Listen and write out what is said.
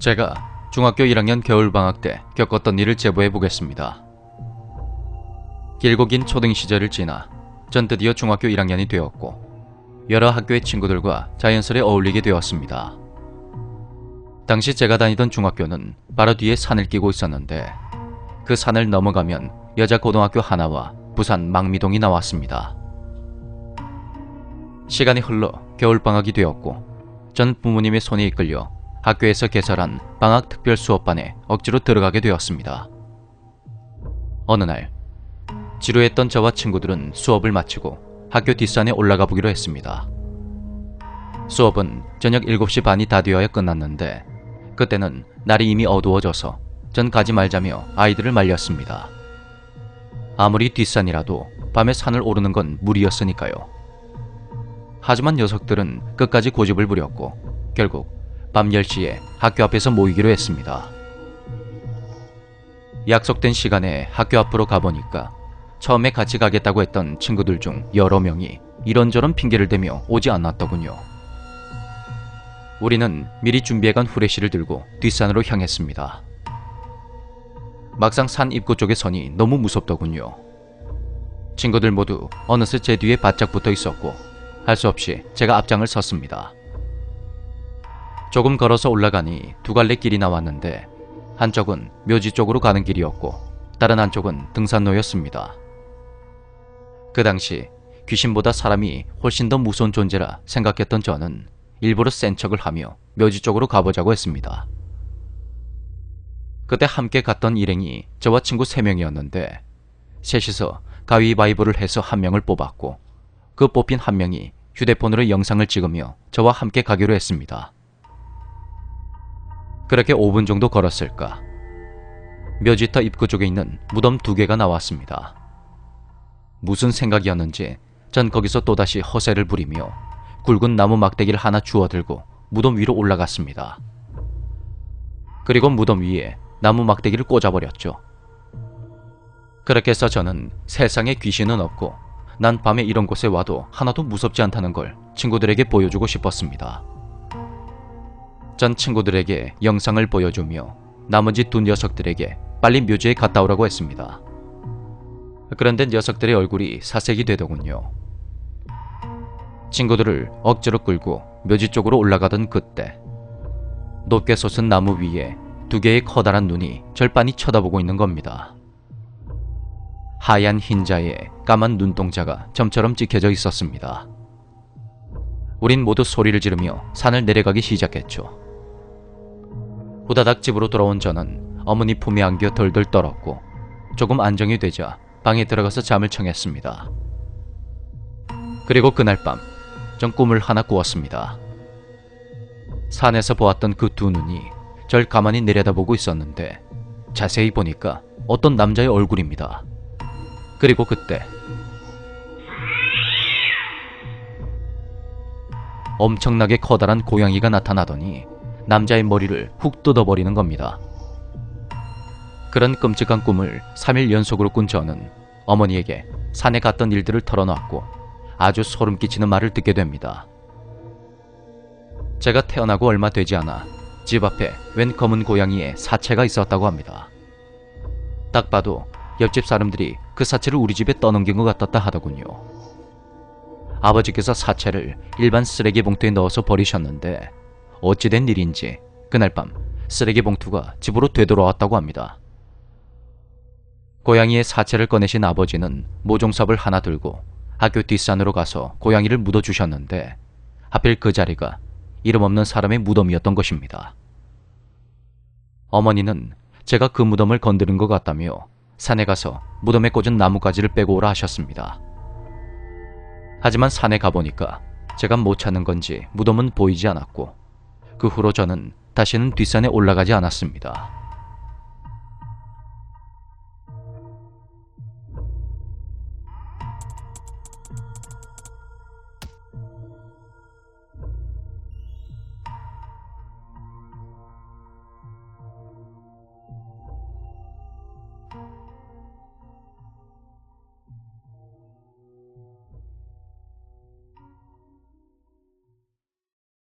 제가 중학교 1학년 겨울방학 때 겪었던 일을 제보해 보겠습니다. 길고 긴 초등 시절을 지나 전 드디어 중학교 1학년이 되었고 여러 학교의 친구들과 자연스레 어울리게 되었습니다. 당시 제가 다니던 중학교는 바로 뒤에 산을 끼고 있었는데 그 산을 넘어가면 여자 고등학교 하나와 부산 망미동이 나왔습니다. 시간이 흘러 겨울방학이 되었고 전 부모님의 손에 이끌려 학교에서 개설한 방학 특별 수업반에 억지로 들어가게 되었습니다. 어느 날 지루했던 저와 친구들은 수업을 마치고 학교 뒷산에 올라가 보기로 했습니다. 수업은 저녁 7시 반이 다 되어야 끝났는데 그때는 날이 이미 어두워져서 전 가지 말자며 아이들을 말렸습니다. 아무리 뒷산이라도 밤에 산을 오르는 건 무리였으니까요. 하지만 녀석들은 끝까지 고집을 부렸고 결국 밤 10시에 학교 앞에서 모이기로 했습니다. 약속된 시간에 학교 앞으로 가보니까 처음에 같이 가겠다고 했던 친구들 중 여러 명이 이런저런 핑계를 대며 오지 않았더군요. 우리는 미리 준비해간 후레쉬를 들고 뒷산으로 향했습니다. 막상 산 입구 쪽에 서니 너무 무섭더군요. 친구들 모두 어느새 제 뒤에 바짝 붙어 있었고 할 수 없이 제가 앞장을 섰습니다. 조금 걸어서 올라가니 두 갈래 길이 나왔는데 한쪽은 묘지 쪽으로 가는 길이었고 다른 한쪽은 등산로였습니다. 그 당시 귀신보다 사람이 훨씬 더 무서운 존재라 생각했던 저는 일부러 센 척을 하며 묘지 쪽으로 가보자고 했습니다. 그때 함께 갔던 일행이 저와 친구 3명이었는데 셋이서 가위바위보를 해서 한 명을 뽑았고 그 뽑힌 한 명이 휴대폰으로 영상을 찍으며 저와 함께 가기로 했습니다. 그렇게 5분 정도 걸었을까 묘지터 입구 쪽에 있는 무덤 2개가 나왔습니다. 무슨 생각이었는지 전 거기서 또다시 허세를 부리며 굵은 나무 막대기를 하나 주워들고 무덤 위로 올라갔습니다. 그리고 무덤 위에 나무 막대기를 꽂아버렸죠. 그렇게 해서 저는 세상에 귀신은 없고 난 밤에 이런 곳에 와도 하나도 무섭지 않다는 걸 친구들에게 보여주고 싶었습니다. 전 친구들에게 영상을 보여주며 나머지 2 녀석들에게 빨리 묘지에 갔다 오라고 했습니다. 그런데 녀석들의 얼굴이 사색이 되더군요. 친구들을 억지로 끌고 묘지 쪽으로 올라가던 그때 높게 솟은 나무 위에 2개의 커다란 눈이 절 빤히 쳐다보고 있는 겁니다. 하얀 흰자에 까만 눈동자가 점처럼 찍혀져 있었습니다. 우린 모두 소리를 지르며 산을 내려가기 시작했죠. 후다닥 집으로 돌아온 저는 어머니 품에 안겨 덜덜 떨었고 조금 안정이 되자 방에 들어가서 잠을 청했습니다. 그리고 그날 밤 전 꿈을 하나 꾸었습니다. 산에서 보았던 그 2 눈이 절 가만히 내려다보고 있었는데 자세히 보니까 어떤 남자의 얼굴입니다. 그리고 그때 엄청나게 커다란 고양이가 나타나더니 남자의 머리를 훅 뜯어버리는 겁니다. 그런 끔찍한 꿈을 3일 연속으로 꾼 저는 어머니에게 산에 갔던 일들을 털어놨고 아주 소름 끼치는 말을 듣게 됩니다. 제가 태어나고 얼마 되지 않아 집 앞에 웬 검은 고양이의 사체가 있었다고 합니다. 딱 봐도 옆집 사람들이 그 사체를 우리 집에 떠넘긴 것 같았다 하더군요. 아버지께서 사체를 일반 쓰레기 봉투에 넣어서 버리셨는데 어찌된 일인지 그날 밤 쓰레기 봉투가 집으로 되돌아왔다고 합니다. 고양이의 사체를 꺼내신 아버지는 모종삽을 하나 들고 학교 뒷산으로 가서 고양이를 묻어주셨는데 하필 그 자리가 이름 없는 사람의 무덤이었던 것입니다. 어머니는 제가 그 무덤을 건드린 것 같다며 산에 가서 무덤에 꽂은 나뭇가지를 빼고 오라 하셨습니다. 하지만 산에 가보니까 제가 못 찾는 건지 무덤은 보이지 않았고 그 후로 저는 다시는 뒷산에 올라가지 않았습니다.